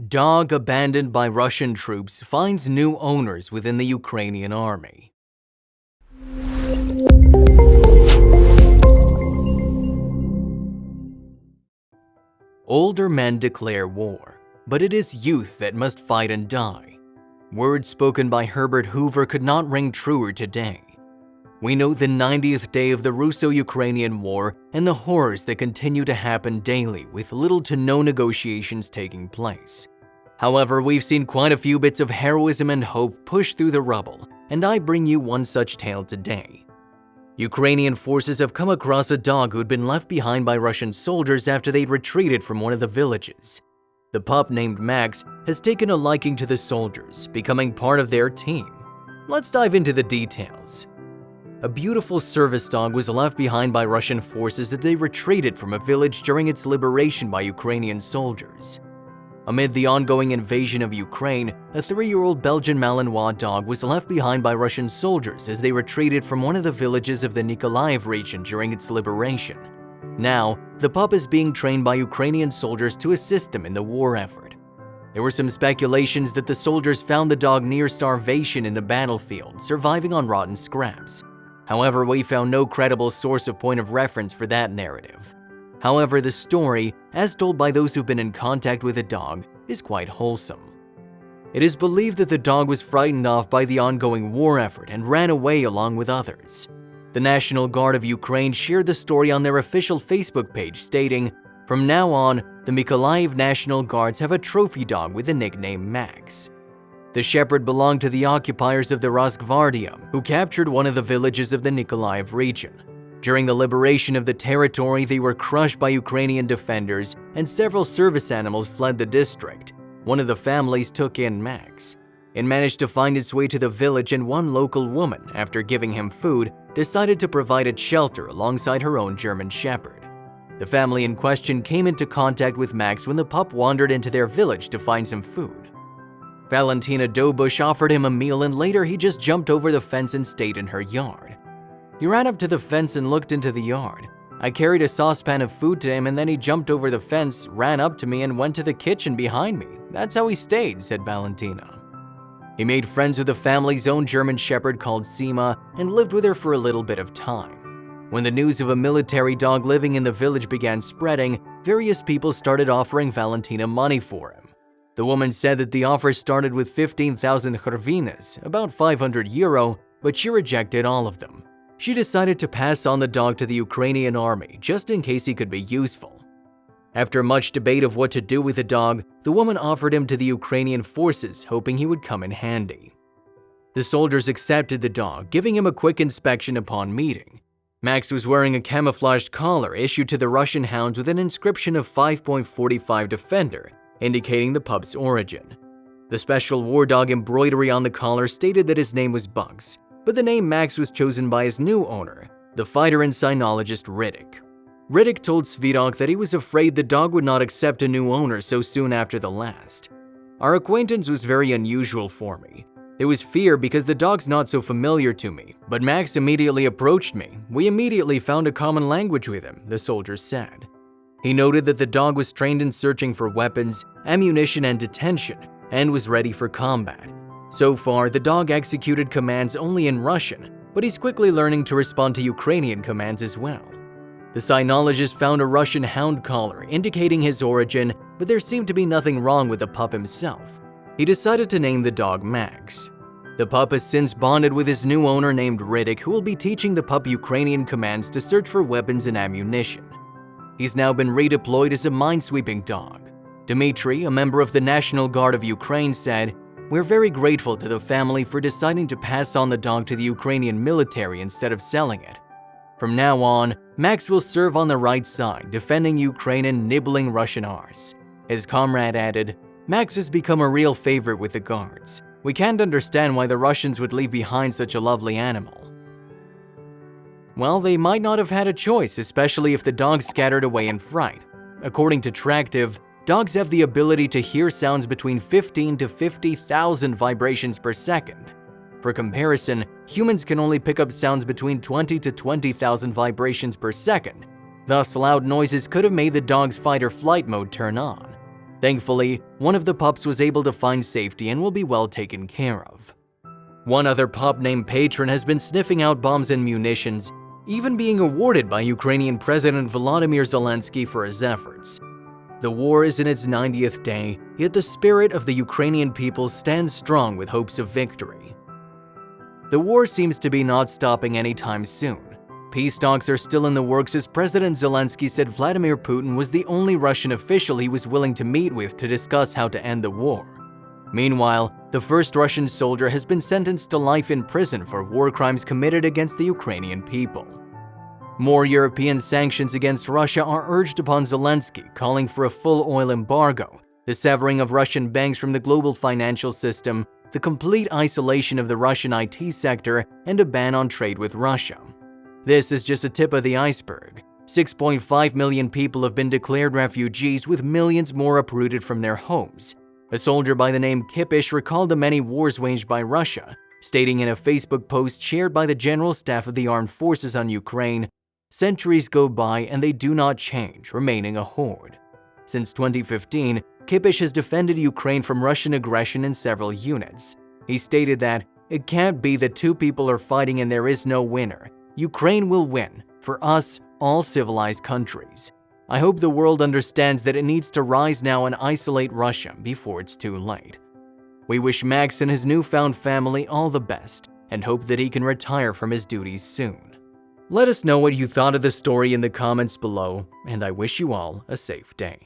Dog abandoned by Russian troops finds new owners within the Ukrainian army. Older men declare war, but it is youth that must fight and die. Words spoken by Herbert Hoover could not ring truer today. We note the 90th day of the Russo-Ukrainian War and the horrors that continue to happen daily with little to no negotiations taking place. However, we've seen quite a few bits of heroism and hope push through the rubble, and I bring you one such tale today. Ukrainian forces have come across a dog who'd been left behind by Russian soldiers after they'd retreated from one of the villages. The pup, named Max, has taken a liking to the soldiers, becoming part of their team. Let's dive into the details. A beautiful service dog was left behind by Russian forces as they retreated from a village during its liberation by Ukrainian soldiers. Amid the ongoing invasion of Ukraine, a 3-year-old Belgian Malinois dog was left behind by Russian soldiers as they retreated from one of the villages of the Nikolaev region during its liberation. Now, the pup is being trained by Ukrainian soldiers to assist them in the war effort. There were some speculations that the soldiers found the dog near starvation in the battlefield, surviving on rotten scraps. However, we found no credible source of point of reference for that narrative. However, the story, as told by those who've been in contact with the dog, is quite wholesome. It is believed that the dog was frightened off by the ongoing war effort and ran away along with others. The National Guard of Ukraine shared the story on their official Facebook page, stating, "From now on, the Mykolaiv National Guards have a trophy dog with the nickname Max." The shepherd belonged to the occupiers of the Rosgvardia, who captured one of the villages of the Nikolaev region. During the liberation of the territory, they were crushed by Ukrainian defenders, and several service animals fled the district. One of the families took in Max. It managed to find its way to the village, and one local woman, after giving him food, decided to provide it shelter alongside her own German shepherd. The family in question came into contact with Max when the pup wandered into their village to find some food. Valentina Dobush offered him a meal, and later he just jumped over the fence and stayed in her yard. He ran up to the fence and looked into the yard. I carried a saucepan of food to him, and then he jumped over the fence, ran up to me, and went to the kitchen behind me. That's how he stayed, said Valentina. He made friends with the family's own German shepherd called Sima and lived with her for a little bit of time. When the news of a military dog living in the village began spreading, various people started offering Valentina money for him. The woman said that the offer started with 15,000 hryvnias, about €500, but she rejected all of them. She decided to pass on the dog to the Ukrainian army just in case he could be useful. After much debate of what to do with the dog, the woman offered him to the Ukrainian forces, hoping he would come in handy. The soldiers accepted the dog, giving him a quick inspection upon meeting. Max was wearing a camouflaged collar issued to the Russian hounds with an inscription of 5.45 Defender, indicating the pup's origin. The special war dog embroidery on the collar stated that his name was Bugs, but the name Max was chosen by his new owner, the fighter and cynologist Riddick. Riddick told Svidok that he was afraid the dog would not accept a new owner so soon after the last. Our acquaintance was very unusual for me. There was fear because the dog's not so familiar to me, but Max immediately approached me. We immediately found a common language with him, the soldier said. He noted that the dog was trained in searching for weapons, ammunition, and detention, and was ready for combat. So far, the dog executed commands only in Russian, but he's quickly learning to respond to Ukrainian commands as well. The cynologist found a Russian hound collar indicating his origin, but there seemed to be nothing wrong with the pup himself. He decided to name the dog Max. The pup has since bonded with his new owner named Riddick, who will be teaching the pup Ukrainian commands to search for weapons and ammunition. He's now been redeployed as a minesweeping dog. Dmitry, a member of the National Guard of Ukraine, said, "We're very grateful to the family for deciding to pass on the dog to the Ukrainian military instead of selling it. From now on, Max will serve on the right side, defending Ukraine and nibbling Russian arse." His comrade added, "Max has become a real favorite with the guards. We can't understand why the Russians would leave behind such a lovely animal." Well, they might not have had a choice, especially if the dog scattered away in fright. According to Tractive, dogs have the ability to hear sounds between 15 to 50,000 vibrations per second. For comparison, humans can only pick up sounds between 20 to 20,000 vibrations per second. Thus, loud noises could have made the dog's fight or flight mode turn on. Thankfully, one of the pups was able to find safety and will be well taken care of. One other pup named Patron has been sniffing out bombs and munitions, even being awarded by Ukrainian President Volodymyr Zelensky for his efforts. The war is in its 90th day, yet the spirit of the Ukrainian people stands strong with hopes of victory. The war seems to be not stopping anytime soon. Peace talks are still in the works as President Zelensky said Vladimir Putin was the only Russian official he was willing to meet with to discuss how to end the war. Meanwhile, the first Russian soldier has been sentenced to life in prison for war crimes committed against the Ukrainian people. More European sanctions against Russia are urged upon Zelensky, calling for a full oil embargo, the severing of Russian banks from the global financial system, the complete isolation of the Russian IT sector, and a ban on trade with Russia. This is just a tip of the iceberg. 6.5 million people have been declared refugees, with millions more uprooted from their homes. A soldier by the name Kipish recalled the many wars waged by Russia, stating in a Facebook post shared by the General Staff of the Armed Forces on Ukraine, "Centuries go by and they do not change, remaining a horde." Since 2015, Kipish has defended Ukraine from Russian aggression in several units. He stated that, "It can't be that two people are fighting and there is no winner. Ukraine will win, for us, all civilized countries. I hope the world understands that it needs to rise now and isolate Russia before it's too late." We wish Max and his newfound family all the best and hope that he can retire from his duties soon. Let us know what you thought of the story in the comments below, and I wish you all a safe day.